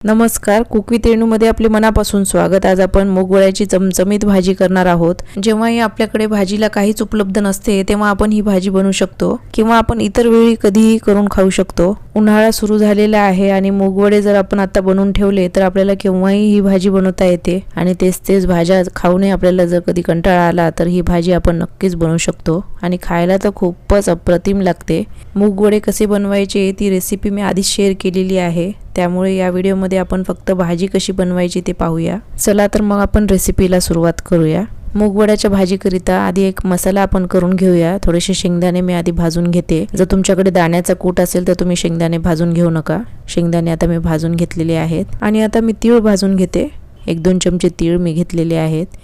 नमस्कार, cook with रेणूमध्ये आपले मनापासून स्वागत। आज आपण मूगवड्याची चमचमीत भाजी करणार आहोत। जेव्हाही आपल्याकडे भाजीला काहीच उपलब्ध नसते तेव्हा आपण ही भाजी बनवू शकतो किंवा आपण इतर वेळी कधीही करून खाऊ शकतो। उन्हाळा सुरू झालेला आहे आणि मूगवडे जर आपण आता बनवून ठेवले तर आपल्याला केव्हाही ही भाजी बनवता येते आणि तेच भाज्या खाऊने आपल्याला जर कधी कंटाळा आला तर ही भाजी आपण नक्कीच बनवू शकतो आणि खायला तर खूपच अप्रतिम लागते। मूगवडे कसे बनवायचे ती रेसिपी मी आधी शेअर केलेली आहे, त्यामुळे या व्हिडिओमध्ये आपण फक्त भाजी कशी बनवायची ते पाहूया। चला तर मग आपण रेसिपीला सुरुवात करूया। मूगवड्याच्या भाजीकरिता आधी एक मसाला आपण करून घेऊया। थोडेसे शेंगदाणे मी आधी भाजून घेते। जर तुमच्याकडे दाण्याचा कूट असेल तर तुम्ही शेंगदाणे भाजून घेऊ नका। शेंगदाणे आता मी भाजून घेतलेले आहेत आणि आता मी तीळ भाजून घेते। 1-2 चमचे तीळ मी घेतलेले आहेत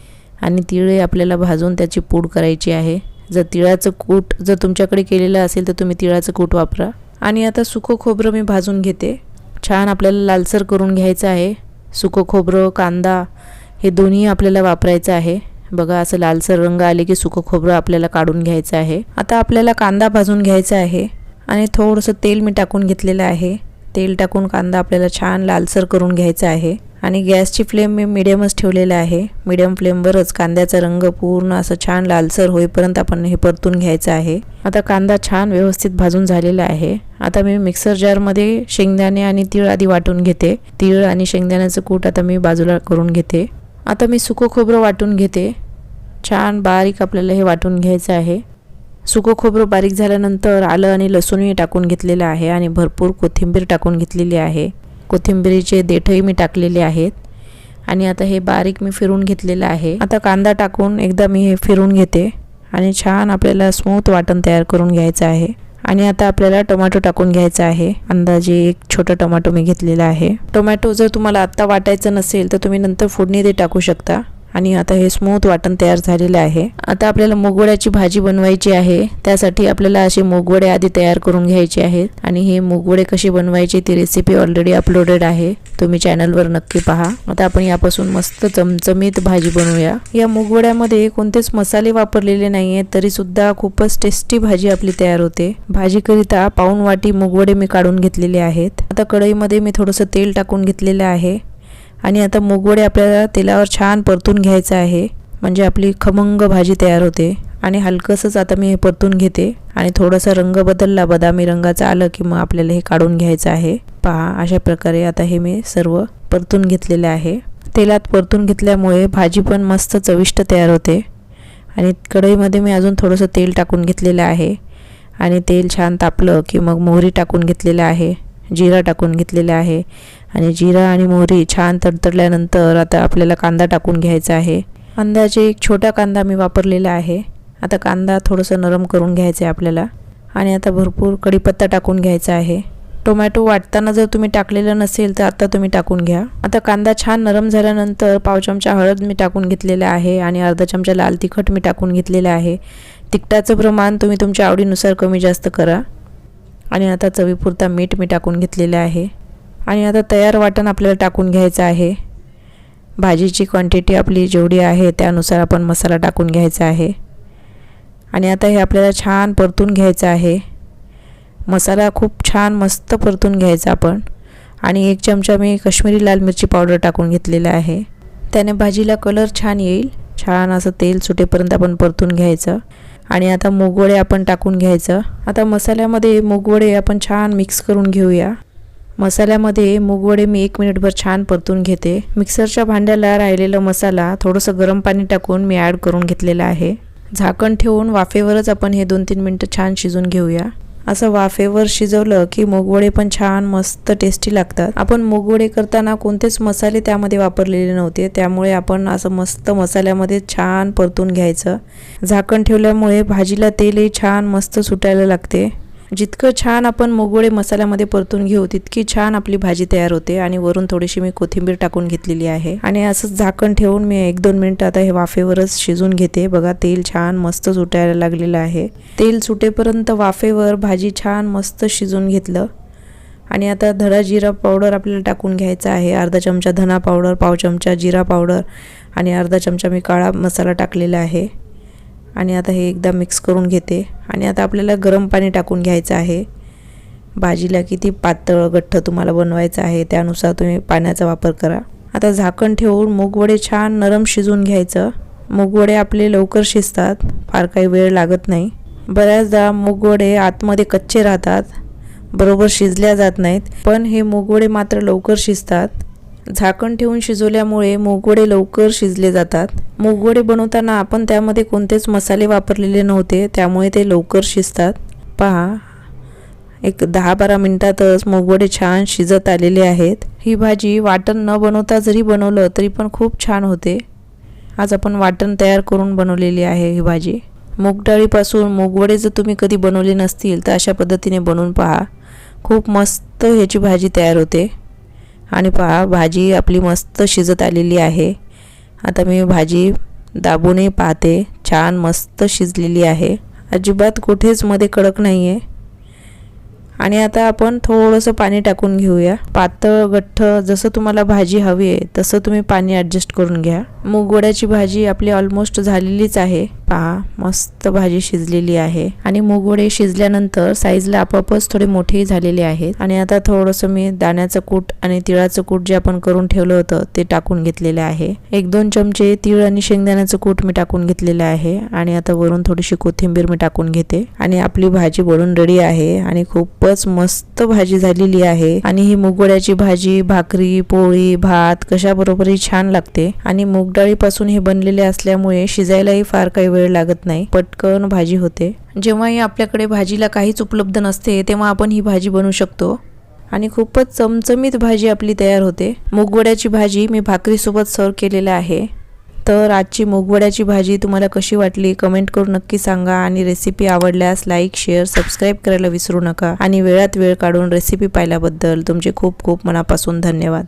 आणि तीळ आपल्याला भाजून त्याची पूड करायची आहे। जर तिळाचं कूट जर तुमच्याकडे केलेलं असेल तर तुम्ही तिळाचं कूट वापरा। आणि आता सुकं खोबरं मी भाजून घेते। छान आपल्याला लालसर करून घ्यायचं आहे। सुकं खोबरं, कांदा हे दोन्ही आपल्याला वापरायचं आहे। बघा असं लालसर रंग आले की सुकं खोबरं आपल्याला काढून घ्यायचं आहे। आता आपल्याला कांदा भाजून घ्यायचा आहे आणि थोडंसं तेल मी टाकून घेतलेलं आहे। तेल टाकून कांदा आपल्याला छान लालसर करून घ्यायचा आहे आणि गॅसची फ्लेम मी मीडियमच ठेवलेला आहे। मीडियम फ्लेमवरच कांद्याचा रंग पूर्ण असं छान लालसर होईपर्यंत आपण हे परतून घ्यायचं आहे। आता कांदा छान व्यवस्थित भाजून झालेला आहे। आता मी मिक्सर जार शेंगदाणे आणि तीळ आधी वाटून घेते। तीळ आणि शेंगदाण्याचं कूट आता मी बाजूला करून घेते। आता मी सुकं खोबरं वाटून घेते। छान बारीक आपल्याला हे वाटून घ्यायचं आहे। सुकं खोबरं बारीक झाल्यानंतर आलं आणि लसूणही टाकून घेतलेलं आहे आणि भरपूर कोथिंबीर टाकून घेतलेली आहे। कोथिंबीरीचे देठही मी टाकलेले आहेत आणि आता हे बारीक मी फिरून घेतलेलं आहे। आता कांदा टाकून एकदा मी हे फिरून घेते आणि छान आपल्याला स्मूथ वाटण तयार करून घ्यायचं आहे। आणि आता आपल्याला टोमॅटो टाकून घ्यायचा आहे। अंदाजे 1 छोटा टोमॅटो मी घेतलेला आहे। टोमॅटो जर तुम्हाला आत्ता वाटायचं नसेल तर तुम्ही नंतर फोडणी ते टाकू शकता। आणि आता हे स्मूथ वाटण तयार झालेलं आहे। आता आपल्याला मूगवड्याची भाजी बनवायची आहे, त्यासाठी आपल्याला असे मूगवडे आधी तयार करून घ्यायचे आहेत आणि हे मूगवडे कशी बनवायची ती रेसिपी ऑलरेडी अपलोडेड आहे, तुम्ही चॅनलवर नक्की पहा। आता आपण यापासून मस्त चमचमीत भाजी बनवूया। या मूगवड्यामध्ये कोणतेच मसाले वापरलेले नाहीये तरी सुद्धा खूपच टेस्टी भाजी आपली तयार होते। भाजीकरिता पाऊण वाटी मूगवडे मी काढून घेतलेले आहेत। आता कढईमध्ये मी थोडंसं तेल टाकून घेतलेलं आहे आणि आता मूगवडे आपल्याला तेलावर छान परतून घ्यायचं आहे, म्हणजे आपली खमंग भाजी तयार होते। आणि हलकसंच आता मी हे परतून घेते आणि थोडासा रंग बदलला, बदामी रंगाचा आलं की मग आपल्याला हे काढून घ्यायचं आहे। पहा अशा प्रकारे आता हे मी सर्व परतून घेतलेले आहे। तेलात परतून घेतल्यामुळे भाजी पण मस्त चविष्ट तयार होते। आणि कढईमध्ये मी अजून थोडंसं तेल टाकून घेतलेलं आहे आणि तेल छान तापलं की मग मोहरी टाकून घेतलेलं आहे, जिरा टाकून घेतलेला आहे आणि जिरा आणि मोहरी छान तडतडल्यानंतर आता आपल्याला कांदा टाकून घ्यायचा आहे। अंदाजे 1 छोटा कांदा मी वापरलेला आहे। आता कांदा थोडंसं नरम करून घ्यायचं आहे आपल्याला आणि आता भरपूर कढीपत्ता टाकून घ्यायचा आहे। टोमॅटो वाटताना जर तुम्ही टाकलेलं नसेल तर आता तुम्ही टाकून घ्या। आता कांदा छान नरम झाल्यानंतर पाव चमचा हळद मी टाकून घेतलेला आहे आणि अर्धा चमचा लाल तिखट मी टाकून घेतलेलं आहे। तिखटाचं प्रमाण तुम्ही तुमच्या आवडीनुसार कमी जास्त करा। आणि आता चवीपुरता मीठ मी टाकून घेतलेलं आहे आणि आता तयार वाटण आपल्याला टाकून घ्यायचं आहे। भाजीची क्वांटिटी आपली जेवढी आहे त्यानुसार आपण मसाला टाकून घ्यायचा आहे आणि आता हे आपल्याला छान परतून घ्यायचं आहे। मसाला खूप छान मस्त परतून घ्यायचा आपण। आणि 1 चमचा मी काश्मीरी लाल मिरची पावडर टाकून घेतलेला आहे, त्याने भाजीला कलर छान येईल। छान असं तेल सुटेपर्यंत आपण परतून घ्यायचं आणि आता मूगवडे आपण टाकून घ्यायचं। आता मसाल्यामध्ये मूगवडे आपण छान मिक्स करून घेऊया। मसाल्यामध्ये मूगवडे मी 1 मिनिटभर छान परतून घेते। मिक्सरच्या भांड्याला राहिलेला मसाला थोडंसं गरम पाणी टाकून मी ॲड करून घेतलेला आहे। झाकण ठेवून वाफेवरच आपण हे 2-3 मिनिटं छान शिजून घेऊया। असं वाफेवर शिजवलं की मूगवडे पण छान मस्त टेस्टी लागतात। आपण मूगवडे करताना कोणतेच मसाले त्यामध्ये वापरलेले नव्हते, त्यामुळे आपण असं मस्त मसाल्यामध्ये छान परतून घ्यायचं। झाकण ठेवल्यामुळे भाजीला तेलही छान मस्त सुटायला लागते। जितकं छान आपण मूगवडे मसाल्यामध्ये परतून घेऊ तितकी छान आपली भाजी तयार होते। आणि वरून थोडीशी मी कोथिंबीर टाकून घेतलेली आहे आणि असंच झाकण ठेवून मी 1-2 मिनिटं आता हे वाफेवरच शिजून घेते। बघा तेल छान मस्त सुटायला लागलेलं आहे। तेल सुटेपर्यंत वाफेवर भाजी छान मस्त शिजून घेतलं आणि आता धडा जिरा पावडर आपल्याला टाकून घ्यायचा आहे। अर्धा चमचा धना पावडर, पाव चमचा जिरा पावडर आणि अर्धा चमचा मी काळा मसाला टाकलेला आहे आणि आता हे एकदा मिक्स करून घेते। आणि आता आपल्याला गरम पाणी टाकून घ्यायचं आहे। भाजीला किती पातळ गठ्ठ तुम्हाला बनवायचं आहे त्यानुसार तुम्ही पाण्याचा वापर करा. आता झाकण ठेवून मूगवडे छान नरम शिजवून घ्यायचं. मूगवडे आपले लवकर शिजतात, फार काही वेळ लागत नाही. बऱ्याचदा मूगवडे आतमध्ये कच्चे राहतात, बरोबर शिजल्या जात नाहीत, पण हे मूगवडे मात्र लवकर शिजतात. झाकण ठेवून शिजवल्यामुळे मूगवडे लवकर शिजले जातात. मूगवडे बनवताना आपण त्यामध्ये कोणतेच मसाले वापरलेले नव्हते, त्यामुळे ते लवकर शिजतात. पहा, एक 10-12 मिनिटातच मूगवडे छान शिजत आलेले आहेत. ही भाजी वाटण न बनवता जरी बनवलं तरी पण खूप छान होते. आज आपण वाटण तयार करून बनवलेली आहे ही भाजी. मूग डाळीपासून मूगवडे जर तुम्ही कधी बनवले नसतील तर अशा पद्धतीने बनवून पहा, खूप मस्त ह्याची भाजी तयार होते. आणि पहा, भाजी आपली मस्त शिजत आलेली आहे. आता मी भाजी दाबूनही पाहते, छान मस्त शिजलेली आहे, अजिबात कुठेच मध्ये कडक नाही आहे. आणि आता आपण थोडंसं पाणी टाकून घेऊया. पातळ गठ्ठ जसं तुम्हाला भाजी हवी आहे तसं तुम्ही पाणी ॲडजस्ट करून घ्या. मूगवड्याची भाजी आपली ऑलमोस्ट झालेलीच आहे. पहा, मस्त भाजी शिजलेली आहे. आणि मूगवडे शिजल्यानंतर साईजला आपोआपच थोडे मोठेही झालेले आहेत. आणि आता थोडंसं मी दाण्याचं कूट आणि तिळाचं कूट जे आपण करून ठेवलं होतं ते टाकून घेतलेलं आहे. 1-2 चमचे तीळ आणि शेंगदाण्याचं कूट मी टाकून घेतलेलं आहे. आणि आता वरून थोडीशी कोथिंबीर मी टाकून घेते. आणि आपली भाजी बनून रेडी आहे. आणि खूपच मस्त भाजी झालेली आहे. आणि ही मूगवड्याची भाजी भाकरी, पोळी, भात कशाबरोबरही छान लागते. आणि मूग डाळीपासून हे बनलेले असल्यामुळे शिजायलाही फार काही वेळ लागत नाही, पटकन भाजी होते. जेव्हाही आपल्याकडे भाजीला काहीच उपलब्ध नसते तेव्हा आपण ही भाजी बनवू शकतो. आणि खूपच चमचमीत भाजी आपली तयार होते. मूगवड्याची भाजी मी भाकरीसोबत सर्व केलेलं आहे. तर आजची मूगवड्याची भाजी तुम्हाला कशी वाटली कमेंट करून नक्की सांगा. आणि रेसिपी आवडल्यास लाईक, शेअर, सबस्क्राईब करायला विसरू नका. आणि वेळात वेळ काढून रेसिपी पाहिल्याबद्दल तुमचे खूप खूप मनापासून धन्यवाद.